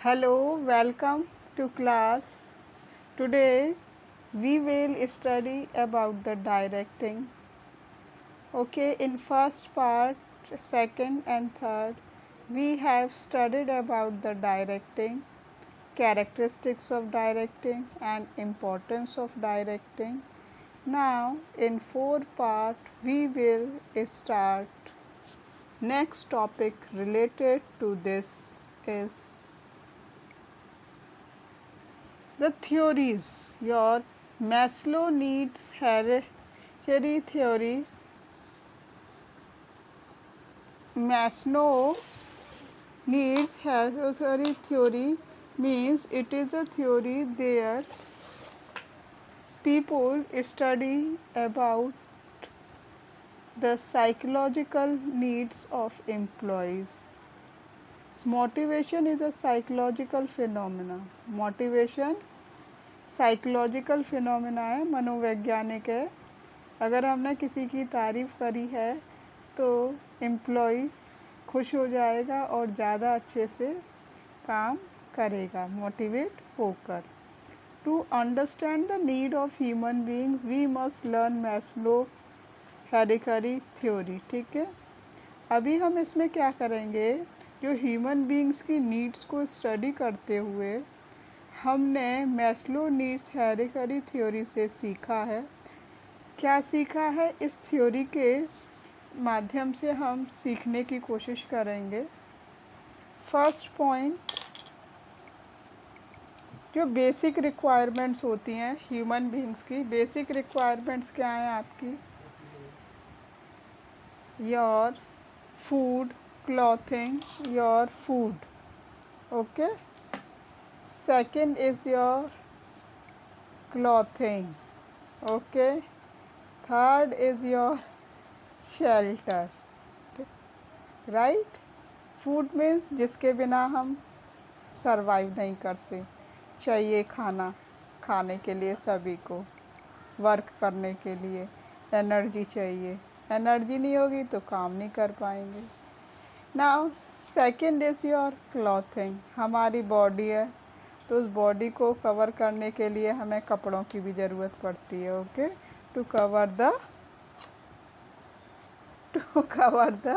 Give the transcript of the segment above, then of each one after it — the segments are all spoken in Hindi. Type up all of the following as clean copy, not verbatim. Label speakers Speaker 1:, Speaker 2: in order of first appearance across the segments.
Speaker 1: Hello, welcome to class. Today we will study about the directing. Okay, in first part, second and third, we have studied about the directing, characteristics of directing and importance of directing. Now, in fourth part, we will start. Next topic related to this is the theories. Your Maslow needs hierarchy theory. Maslow needs hierarchy theory means it is a theory there people study about the psychological needs of employees. Motivation is a psychological phenomena. Motivation psychological phenomena है, मनोवैज्ञानिक है. अगर हमने किसी की तारीफ़ करी है तो एम्प्लॉय खुश हो जाएगा और ज़्यादा अच्छे से काम करेगा मोटिवेट होकर. To understand the need of human beings we must learn Maslow hierarchy theory. ठीक है, अभी हम इसमें क्या करेंगे, जो ह्यूमन बीइंग्स की नीड्स को स्टडी करते हुए हमने मैस्लो नीड्स हायरार्की थ्योरी से सीखा है. क्या सीखा है, इस थ्योरी के माध्यम से हम सीखने की कोशिश करेंगे. फर्स्ट पॉइंट, जो बेसिक रिक्वायरमेंट्स होती हैं ह्यूमन बीइंग्स की. बेसिक रिक्वायरमेंट्स क्या हैं आपकी? Your food, clothing, your food. Okay, second is your clothing. Okay, third is your shelter. Right? Food means जिसके बिना हम सरवाइव नहीं कर सकते. चाहिए खाना खाने के लिए सभी को, वर्क करने के लिए एनर्जी चाहिए. एनर्जी नहीं होगी तो काम नहीं कर पाएंगे. Now second is your clothing. हमारी बॉडी है तो उस बॉडी को कवर करने के लिए हमें कपड़ों की भी ज़रूरत पड़ती है. Okay, to cover the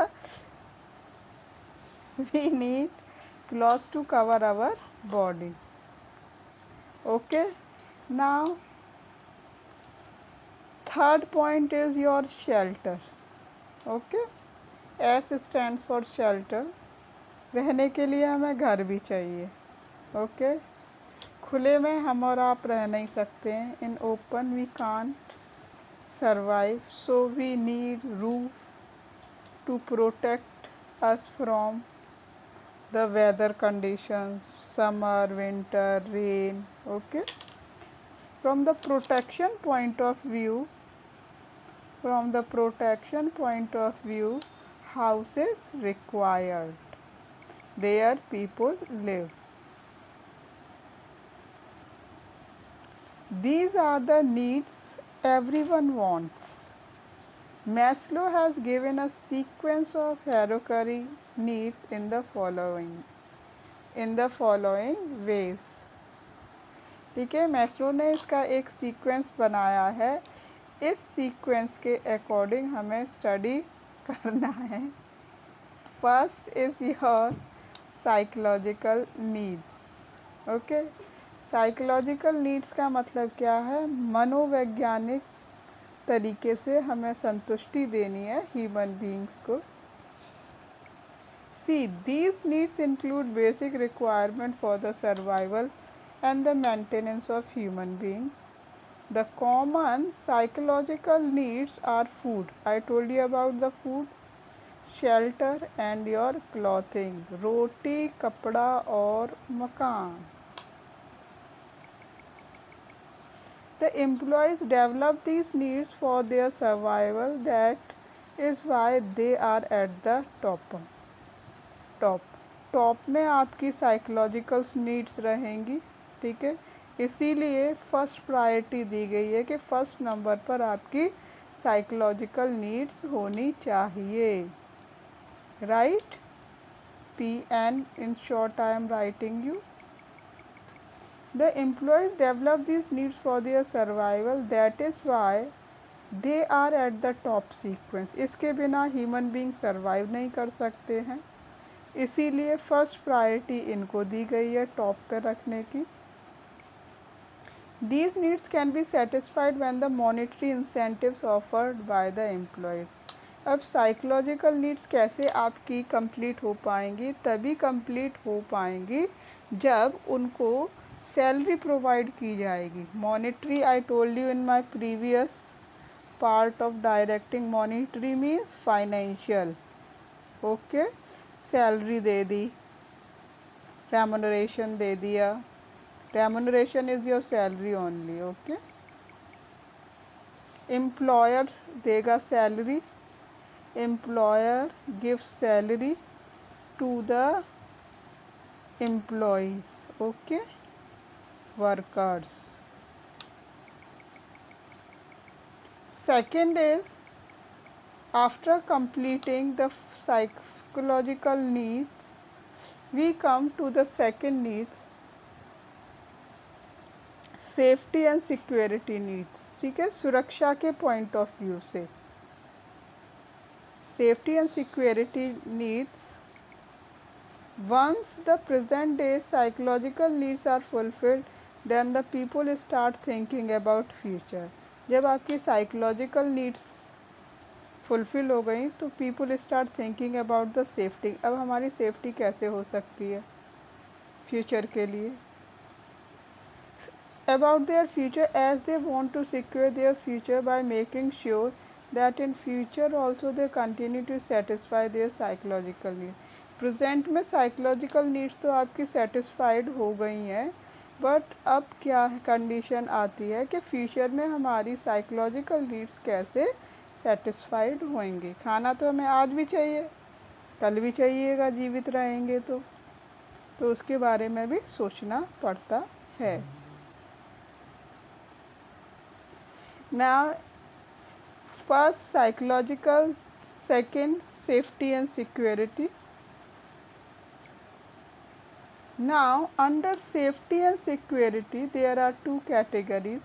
Speaker 1: we need clothes to cover our body. Okay, now third point is your shelter. Okay, S stand for shelter. रहने के लिए हमें घर भी चाहिए. ओके, खुले में हम और आप रह नहीं सकते हैं. In open we can't survive, so we need roof to protect us from the weather conditions, summer, winter, rain. Okay, from the protection point of view house is required. There people live. These are the needs everyone wants. Maslow has given a sequence of hierarchy needs in the following ways. ठीक है, मैस्लो ने इसका एक सीक्वेंस बनाया है. इस सीक्वेंस के अकॉर्डिंग हमें स्टडी करना है. First is your psychological needs. Okay, psychological needs का मतलब क्या है? मनोवैज्ञानिक तरीके से हमें संतुष्टि देनी है ह्यूमन बीइंग्स को. See, these needs include basic requirement for the survival and the maintenance of human beings. The common psychological needs are food. I told you about the food, shelter and your clothing. रोटी, कपड़ा और मकान. The employees develop these needs for their survival. That is why they are at the top. Top में आपकी साइकोलॉजिकल नीड्स रहेंगी. ठीक है, इसीलिए फर्स्ट प्रायोरिटी दी गई है कि फर्स्ट नंबर पर आपकी साइकोलॉजिकल नीड्स होनी चाहिए. Right? PN, in short I am writing you. The employees develop these needs for their survival. That is why they are at the top sequence. इसके बिना ह्यूमन बींग सर्वाइव नहीं कर सकते हैं, इसीलिए फर्स्ट प्रायोरिटी इनको दी गई है टॉप पे रखने की. These needs can be satisfied when the monetary incentives offered by the employees. अब साइकोलॉजिकल नीड्स कैसे आपकी कंप्लीट हो पाएंगी? तभी कंप्लीट हो पाएंगी जब उनको सैलरी प्रोवाइड की जाएगी. Monetary, I told you in my previous part of directing, monetary means financial. Okay, salary दे दी, रेम्यूनरेशन दे दिया. Remuneration is your salary only. Okay, employer देगा salary. Employer gives salary to the employees. Okay, workers. Second is, after completing the psychological needs, we come to the second needs, safety and security needs. ठीक है, सुरक्षा के पॉइंट ऑफ व्यू से safety and security needs. Once the present day psychological needs are fulfilled, then the people start thinking about future. जब आपकी psychological needs fulfill हो गई तो people start thinking about the safety. अब हमारी safety कैसे हो सकती है future के लिए? About their future, as they want to secure their future by making sure that in future also they continue to satisfy their psychological needs. Present में साइकोलॉजिकल नीड्स तो आपकी सेटिस्फाइड हो गई हैं, बट अब क्या कंडीशन आती है कि फ्यूचर में हमारी साइकोलॉजिकल नीड्स कैसे सेटिस्फाइड होंगे. खाना तो हमें आज भी चाहिए, कल भी चाहिएगा, जीवित रहेंगे तो उसके बारे में भी सोचना पड़ता है. Now, first psychological, second safety and security. Now, under safety and security, there are two categories.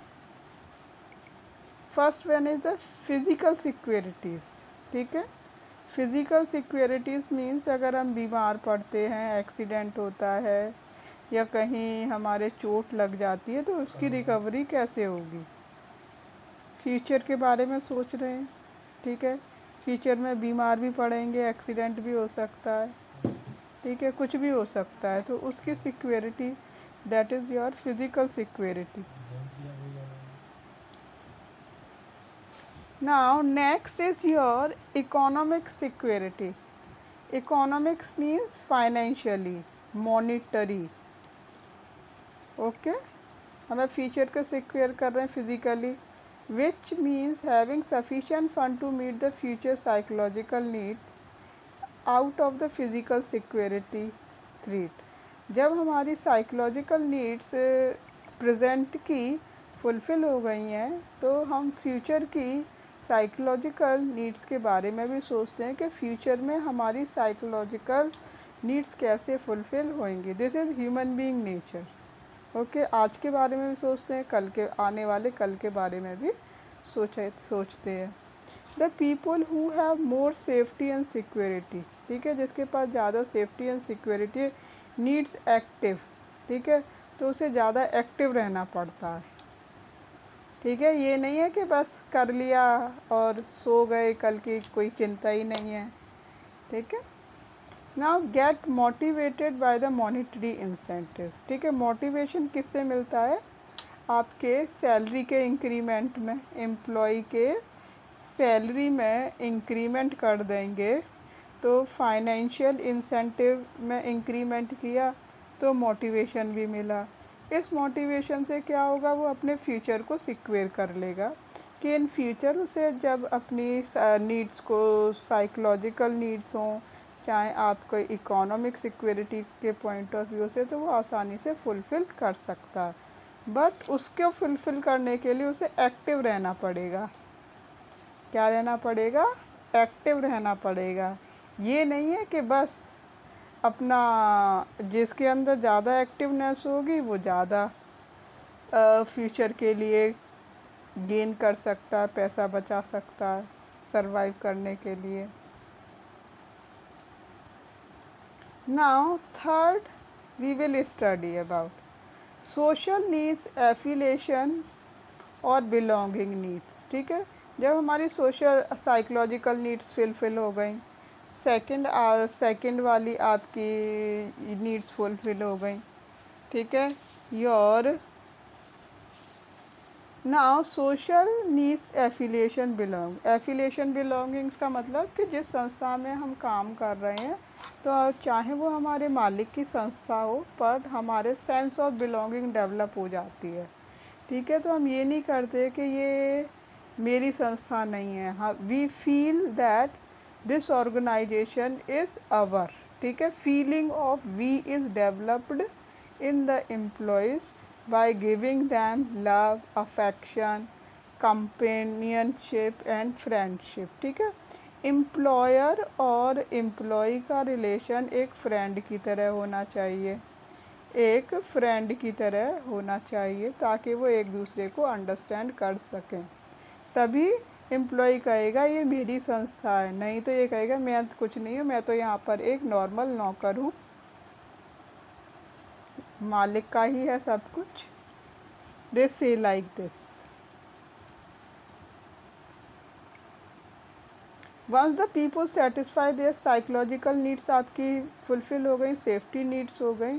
Speaker 1: First one is the physical securities. ठीक है, फिजिकल सिक्योरिटीज़ मीन्स अगर हम बीमार पड़ते हैं, एक्सीडेंट होता है या कहीं हमारे चोट लग जाती है तो उसकी रिकवरी कैसे होगी. फ्यूचर के बारे में सोच रहे हैं. ठीक है, फ्यूचर में बीमार भी पड़ेंगे, एक्सीडेंट भी हो सकता है. ठीक है, कुछ भी हो सकता है, तो उसकी security, that is your physical security. Now next is your economic security. Economics means financially, monetary. Okay, हमें फ्यूचर को सिक्योर कर रहे हैं physically, which means having sufficient fund to meet the future psychological needs out of the physical security threat. जब हमारी साइकोलॉजिकल नीड्स प्रेजेंट की फुलफ़िल हो गई हैं तो हम फ्यूचर की साइकोलॉजिकल नीड्स के बारे में भी सोचते हैं कि फ्यूचर में हमारी साइकोलॉजिकल नीड्स कैसे फुलफ़िल होंगी. This is human being nature. Okay, आज के बारे में भी सोचते हैं, कल के आने वाले कल के बारे में भी सोचते हैं. The people who have more safety and security. ठीक है, जिसके पास ज़्यादा safety and security, needs active. ठीक है, तो उसे ज़्यादा एक्टिव रहना पड़ता है. ठीक है, ये नहीं है कि बस कर लिया और सो गए, कल की कोई चिंता ही नहीं है. ठीक है, now get motivated by the monetary incentives. ठीक है, मोटिवेशन किससे मिलता है? आपके सैलरी के इंक्रीमेंट में. एम्प्लॉय के सैलरी में इंक्रीमेंट कर देंगे तो फाइनेंशियल इंसेंटिव में इंक्रीमेंट किया तो मोटिवेशन भी मिला. इस मोटिवेशन से क्या होगा, वो अपने फ्यूचर को सिक्योर कर लेगा कि इन फ्यूचर उसे जब अपनी नीड्स को, साइकोलॉजिकल नीड्स हों चाहे आपको इकोनॉमिक सिक्योरिटी के पॉइंट ऑफ व्यू से, तो वो आसानी से फुलफ़िल कर सकता है. बट उसको फुलफ़िल करने के लिए उसे एक्टिव रहना पड़ेगा. क्या रहना पड़ेगा? एक्टिव रहना पड़ेगा. ये नहीं है कि बस अपना, जिसके अंदर ज़्यादा एक्टिवनेस होगी वो ज़्यादा फ्यूचर के लिए गेन कर सकता है, पैसा बचा सकता है सरवाइव करने के लिए। Now third we will study about social needs, affiliation और बिलोंगिंग नीड्स। ठीक है, जब हमारी सोशल साइकोलॉजिकल नीड्स फुलफिल हो गई, सेकंड वाली आपकी नीड्स फुलफिल हो गई। ठीक है, your now social needs, affiliation, belong. Affiliation belongings का मतलब कि जिस संस्था में हम काम कर रहे हैं, तो चाहे वो हमारे मालिक की संस्था हो, पर हमारे सेंस ऑफ बिलोंगिंग डेवलप हो जाती है। ठीक है, तो हम ये नहीं करते कि ये मेरी संस्था नहीं है। हाँ, we feel that this organisation is our. ठीक है, feeling of we is developed in the employees by giving them love, affection, companionship and friendship। ठीक है, एम्प्लॉयर और एम्प्लॉय का रिलेशन एक फ्रेंड की तरह होना चाहिए, एक फ्रेंड की तरह होना चाहिए, ताकि वो एक दूसरे को अंडरस्टैंड कर सकें। तभी एम्प्लॉय कहेगा ये मेरी संस्था है, नहीं तो ये कहेगा मैं कुछ नहीं हूँ, मैं तो यहाँ पर एक नॉर्मल नौकर हूँ, मालिक का ही है सब कुछ। They say like this. Once the people satisfy their psychological needs आपकी फुलफिल हो गई, सेफ्टी नीड्स हो गई।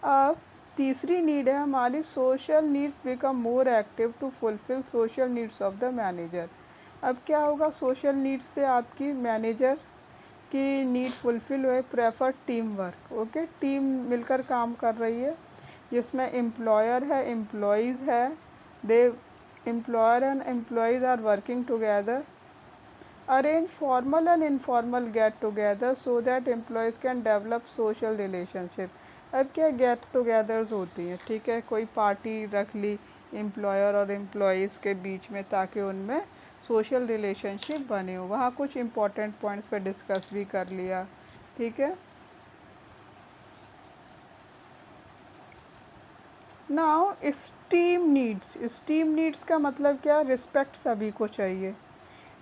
Speaker 1: अब तीसरी नीड है हमारी social needs become more active to fulfil social needs of the manager. अब क्या होगा, सोशल नीड्स से आपकी मैनेजर की नीड फुलफिल हुए, प्रेफर टीम वर्क। ओके, टीम मिलकर काम कर रही है, जिसमें एम्प्लॉयर है, एम्प्लॉयज़ है, दे employer and employees are working together, arrange formal and informal get together so that employees can develop social relationship। अब क्या गेट टुगेदर्स होती हैं, ठीक है, कोई पार्टी रख ली एम्प्लॉयर और एम्प्लॉयज़ के बीच में, ताकि उनमें सोशल रिलेशनशिप बने हो, वहाँ कुछ इंपॉर्टेंट पॉइंट्स पे डिस्कस भी कर लिया। ठीक है, नाउ स्टीम नीड्स का मतलब क्या, रिस्पेक्ट सभी को चाहिए।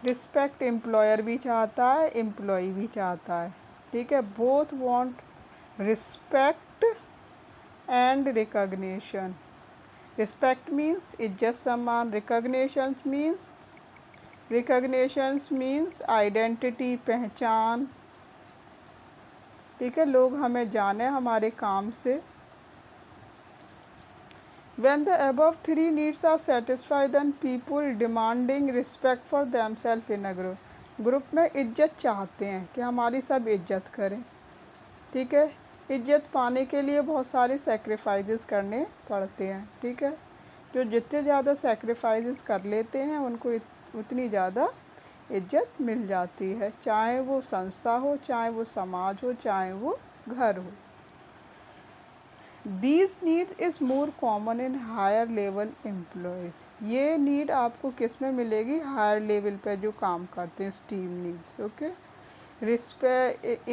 Speaker 1: रिस्पेक्ट एम्प्लॉयर भी चाहता है, एम्प्लॉय भी चाहता है। ठीक है, both want respect and recognition. Respect means इज्जत सम्मान, रिकॉग्निशन मीन्स आइडेंटिटी, पहचान। ठीक है, लोग हमें जाने हमारे काम से। When the above three needs are satisfied, then people demanding respect for themselves in a group। Group में इज्जत चाहते हैं कि हमारी सब इज्जत करें। ठीक है, इज्जत पाने के लिए बहुत सारे सेक्रीफाइसेस करने पड़ते हैं। ठीक है, जो जितने ज़्यादा सेक्रीफाइसेस कर लेते हैं उनको उतनी ज़्यादा इज्जत मिल जाती है, चाहे वो संस्था हो, चाहे वो समाज हो, चाहे वो घर हो। These needs is more common in higher level employees। ये नीड आपको किस में मिलेगी, हायर लेवल पे जो काम करते हैं, steam needs. Okay,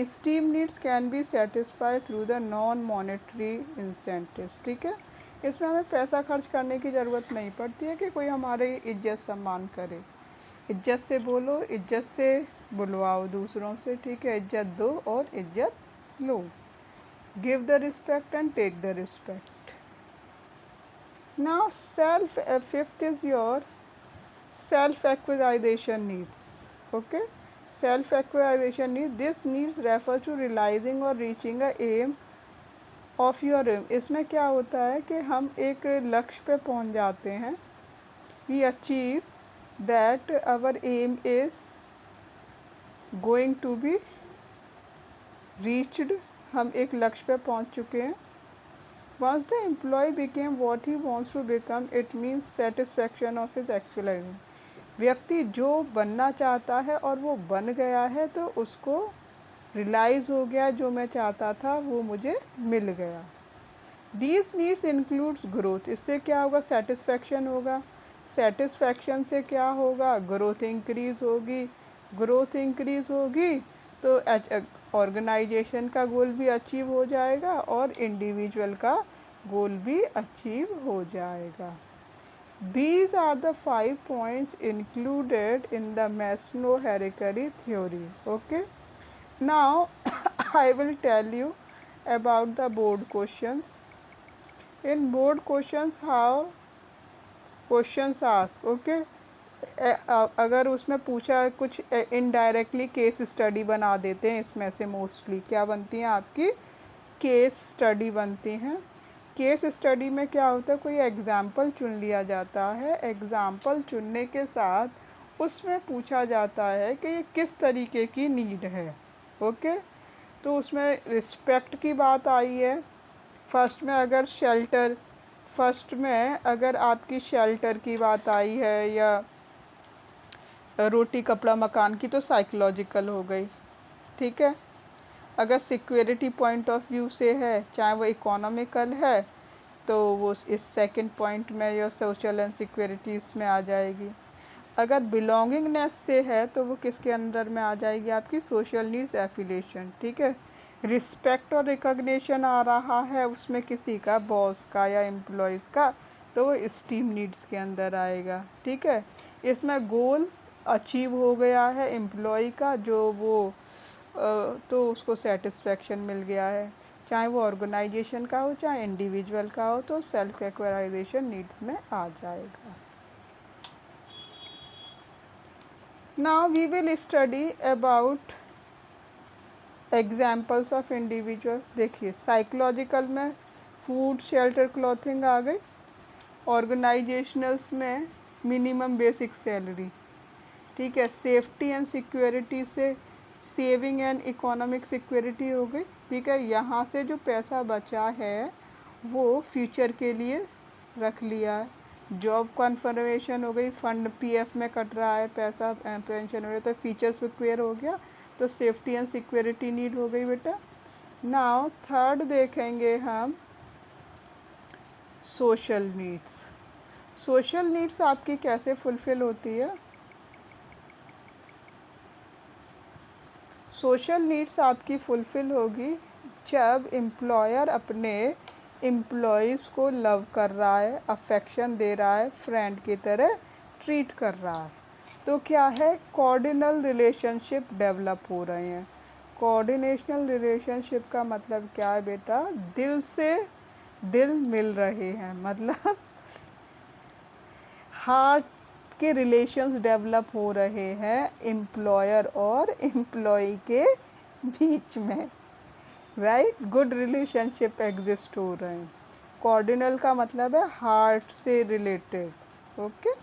Speaker 1: steam needs can be satisfied through the non monetary incentives. ठीक है, इसमें हमें पैसा खर्च करने की ज़रूरत नहीं पड़ती है कि कोई हमारे इज्जत सम्मान करे। इज्जत से बोलो, इज्जत से बुलवाओ दूसरों से। ठीक है, इज्जत दो और इज्जत लो। Give the respect and take the respect. Now fifth is your self-actualization needs. Okay, self-actualization needs, this needs refer to realizing or reaching a aim of your aim। इसमें क्या होता है कि हम एक लक्ष्य पे पहुंच जाते हैं, we achieve that our aim is going to be reached। हम एक लक्ष्य पे पहुंच चुके हैं। Once the employee became what he wants to become, it means satisfaction of his actualizing। व्यक्ति जो बनना चाहता है और वो बन गया है, तो उसको रियलाइज़ हो गया जो मैं चाहता था वो मुझे मिल गया। These needs includes growth। इससे क्या होगा, सेटिस्फैक्शन होगा। सेटिस्फैक्शन से क्या होगा, ग्रोथ इंक्रीज होगी। ग्रोथ इंक्रीज होगी तो ऑर्गेनाइजेशन का गोल भी अचीव हो जाएगा और इंडिविजुअल का गोल भी अचीव हो जाएगा। These are the 5 points included in the Maslow hierarchy theory. Okay. Now I will tell you about the board questions. In board questions, how questions ask. Okay. अगर उसमें पूछा कुछ इनडायरेक्टली केस स्टडी बना देते हैं, इसमें से मोस्टली क्या बनती हैं आपकी केस स्टडी बनती हैं। केस स्टडी में क्या होता है, कोई एग्जाम्पल चुन लिया जाता है, एग्जाम्पल चुनने के साथ उसमें पूछा जाता है कि ये किस तरीके की नीड है। ओके, तो उसमें रिस्पेक्ट की बात आई है। फर्स्ट में अगर आपकी शेल्टर की बात आई है या रोटी कपड़ा मकान की, तो साइकोलॉजिकल हो गई। ठीक है, अगर सिक्योरिटी पॉइंट ऑफ व्यू से है, चाहे वो इकोनॉमिकल है, तो वो इस सेकंड पॉइंट में या सोशल एंड सिक्योरिटीज़ में आ जाएगी। अगर बिलोंगिंगनेस से है तो वो किसके अंदर में आ जाएगी, आपकी सोशल नीड्स एफिलिएशन। ठीक है, रिस्पेक्ट और रिकॉग्निशन आ रहा है उसमें किसी का, बॉस का या एम्प्लॉयज़ का, तो वो स्टीम नीड्स के अंदर आएगा। ठीक है, इसमें गोल अचीव हो गया है एम्प्लॉय का, जो वो तो उसको सेटिस्फेक्शन मिल गया है, चाहे वो ऑर्गेनाइजेशन का हो चाहे इंडिविजुअल का हो, तो सेल्फ एक्चुअलाइजेशन नीड्स में आ जाएगा। Now we will study about examples of individual. देखिए, साइकोलॉजिकल में फूड शेल्टर क्लॉथिंग आ गई, ऑर्गेनाइजेशनल्स में मिनिमम बेसिक सैलरी। ठीक है, सेफ्टी एंड सिक्योरिटी से सेविंग एंड इकोनॉमिक सिक्योरिटी हो गई। ठीक है, यहाँ से जो पैसा बचा है वो फ्यूचर के लिए रख लिया है। जॉब कन्फर्मेशन हो गई, फंड पीएफ में कट रहा है पैसा, पेंशन हो रहा है, तो फ्यूचर सिक्योर हो गया, तो सेफ्टी एंड सिक्योरिटी नीड हो गई बेटा। नाउ थर्ड देखेंगे हम सोशल नीड्स। सोशल नीड्स आपकी कैसे फुलफिल होती है? सोशल नीड्स आपकी फुलफ़िल होगी जब एम्प्लॉयर अपने एम्प्लॉयज़ को लव कर रहा है, अफेक्शन दे रहा है, फ्रेंड की तरह ट्रीट कर रहा है, तो क्या है, कोऑर्डिनल रिलेशनशिप डेवलप हो रहे हैं। कोऑर्डिनेशनल रिलेशनशिप का मतलब क्या है बेटा, दिल से दिल मिल रहे हैं, मतलब हार्ट के रिलेशंस डेवलप हो रहे हैं एम्प्लॉयर और एम्प्लॉय के बीच में, राइट, गुड रिलेशनशिप एग्जिस्ट हो रहे हैं। कोऑर्डिनल का मतलब है हार्ट से related. Okay,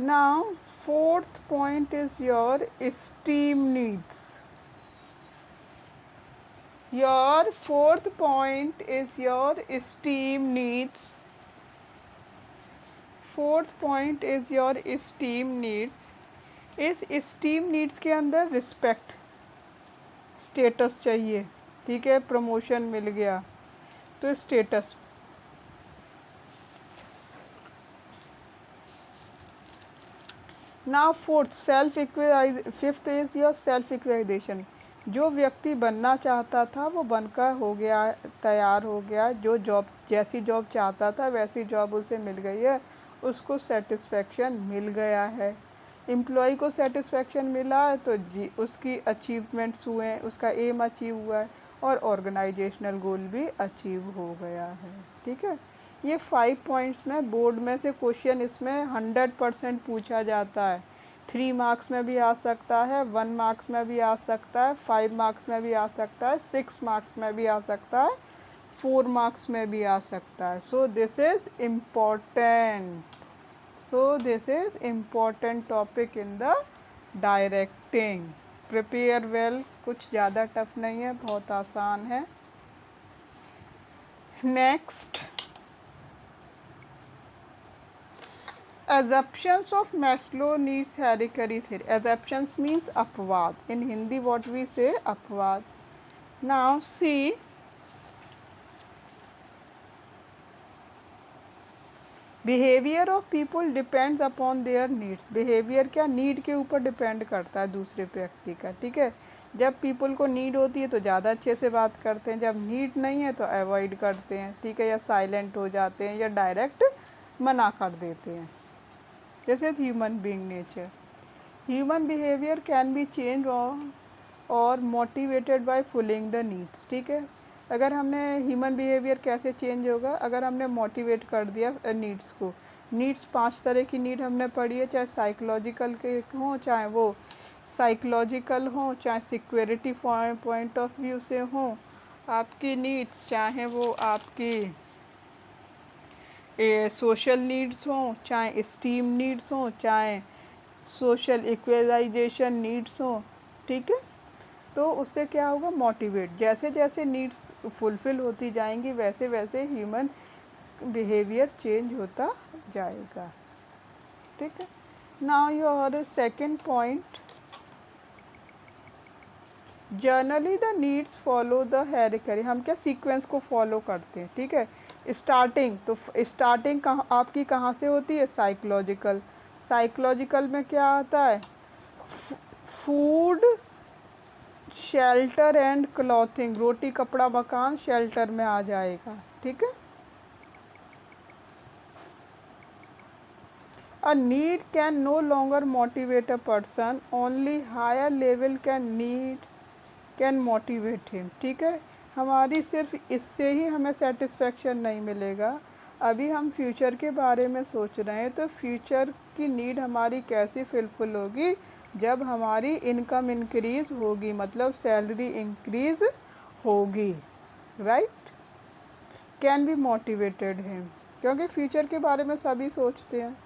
Speaker 1: now fourth point is your steam needs. Your fourth point is your esteem needs. Fourth point is your esteem needs. इस esteem needs के अंदर रिस्पेक्ट, स्टेटस चाहिए। ठीक है, प्रमोशन मिल गया तो status. Now fifth is your self equalisation. जो व्यक्ति बनना चाहता था वो बनकर हो गया, तैयार हो गया, जो जैसी जॉब चाहता था वैसी जॉब उसे मिल गई है, उसको सेटिस्फेक्शन मिल गया है। एम्प्लॉय को सेटिस्फेक्शन मिला है तो जी उसकी अचीवमेंट्स हुए हैं, उसका एम अचीव हुआ है और ऑर्गेनाइजेशनल गोल भी अचीव हो गया है। ठीक है, ये 5 पॉइंट्स में बोर्ड में से क्वेश्चन इसमें 100% पूछा जाता है। 3 मार्क्स में भी आ सकता है, 1 मार्क्स में भी आ सकता है, 5 मार्क्स में भी आ सकता है, 6 मार्क्स में भी आ सकता है, 4 मार्क्स में भी आ सकता है। So this is important. This is important topic in the directing. Prepare well, कुछ ज़्यादा टफ नहीं है, बहुत आसान है। Next, assumptions of Maslow needs hierarchy theory. Assumptions means अपवाद. In Hindi what we say, अपवाद. Now see, behaviour of people depends upon their needs. Behaviour क्या, नीड के ऊपर डिपेंड करता है दूसरे व्यक्ति का, ठीक है। जब पीपल को नीड होती है तो ज़्यादा अच्छे से बात करते हैं, जब नीड नहीं है तो अवॉइड करते हैं, ठीक है, या साइलेंट हो जाते हैं या डायरेक्ट मना कर देते हैं। जैसे human being nature, human behaviour can be change और motivated by fulling the needs, ठीक है। अगर हमने ह्यूमन बिहेवियर कैसे चेंज होगा, अगर हमने मोटिवेट कर दिया नीड्स को। नीड्स 5 तरह की नीड हमने पढ़ी है, चाहे साइकोलॉजिकल के हों, चाहे वो साइकोलॉजिकल हों, चाहे सिक्योरिटी पॉइंट ऑफ व्यू से हों आपकी नीड्स, चाहे वो आपकी सोशल नीड्स हों, चाहे स्टीम नीड्स हों, चाहे सोशल इक्वलाइजेशन नीड्स हों, ठीक है। तो उससे क्या होगा, मोटिवेट, जैसे जैसे नीड्स फुलफिल होती जाएंगी वैसे वैसे ह्यूमन बिहेवियर चेंज होता जाएगा, ठीक है। Now your second point, generally the needs follow the हेरिकरी। हम क्या सीक्वेंस को फॉलो करते हैं, ठीक है। स्टार्टिंग, तो स्टार्टिंग कहाँ आपकी कहाँ से होती है, साइकोलॉजिकल। साइकोलॉजिकल में क्या आता है, फूड, शेल्टर एंड क्लॉथिंग, रोटी कपड़ा मकान शेल्टर में आ जाएगा, ठीक है। A need can no longer motivate a person, only higher level can motivate him, ठीक है। हमारी सिर्फ इससे ही हमें सेटिस्फेक्शन नहीं मिलेगा। अभी हम फ्यूचर के बारे में सोच रहे हैं, तो फ्यूचर की नीड हमारी कैसे फुलफिल होगी, जब हमारी इनकम इंक्रीज होगी, मतलब सैलरी इंक्रीज होगी, right. Can be motivated him, क्योंकि फ्यूचर के बारे में सभी सोचते हैं।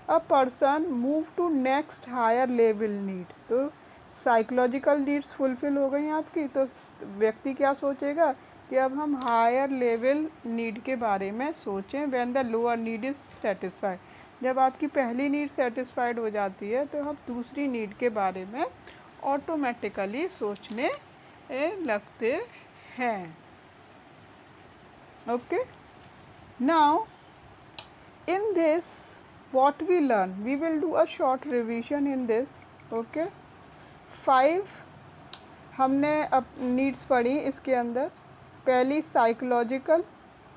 Speaker 1: A person move to next higher level need, तो साइकोलॉजिकल नीड्स फुलफिल हो गई आपकी, तो व्यक्ति क्या सोचेगा कि अब हम हायर लेवल नीड के बारे में सोचें। When the lower need is satisfied, जब आपकी पहली नीड सेटिस्फाइड हो जाती है तो हम दूसरी नीड के बारे में ऑटोमेटिकली सोचने लगते हैं, okay. Now in this what we learn, we will do a short revision in this, okay। 5 हमने अब नीड्स पढ़ी इसके अंदर। पहली साइकोलॉजिकल,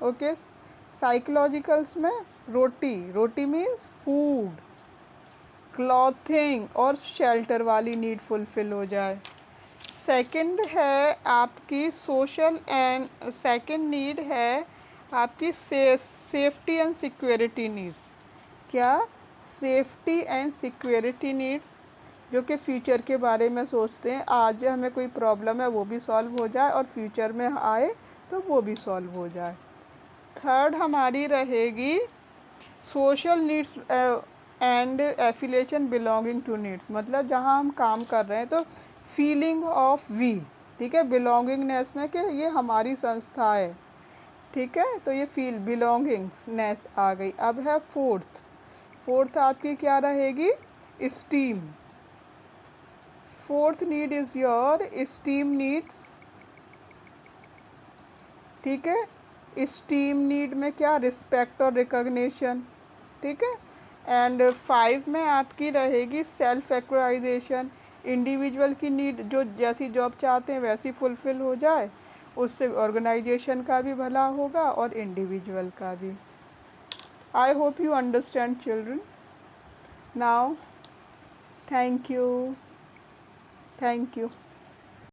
Speaker 1: ओके। साइकोलॉजिकल्स में रोटी, रोटी मीन्स फूड, क्लॉथिंग और शेल्टर वाली नीड फुलफिल हो जाए। सेकंड है आपकी सोशल एंड, सेकंड नीड है आपकी सेफ्टी एंड सिक्योरिटी नीड्स। क्या, सेफ्टी एंड सिक्योरिटी नीड्स, जो कि फ्यूचर के बारे में सोचते हैं, आज हमें कोई प्रॉब्लम है वो भी सॉल्व हो जाए और फ्यूचर में आए तो वो भी सॉल्व हो जाए। थर्ड हमारी रहेगी social needs and affiliation belonging to needs, मतलब जहाँ हम काम कर रहे हैं तो फीलिंग ऑफ वी, ठीक है, बिलोंगिंगनेस में कि ये हमारी संस्था है, ठीक है, तो ये फील बिलोंगिंगनेस आ गई। अब है फोर्थ, फोर्थ आपकी क्या रहेगी, steam. Fourth need is your steam needs, ठीक है। स्टीम नीड में क्या, रिस्पेक्ट और रिकॉग्निशन, ठीक है। एंड 5 में आपकी रहेगी सेल्फ एक्चुअलाइजेशन, इंडिविजुअल की नीड, जो जैसी जॉब चाहते हैं वैसी फुलफिल हो जाए, उससे ऑर्गेनाइजेशन का भी भला होगा और इंडिविजुअल का भी। I hope you understand children. Now thank you, thank you.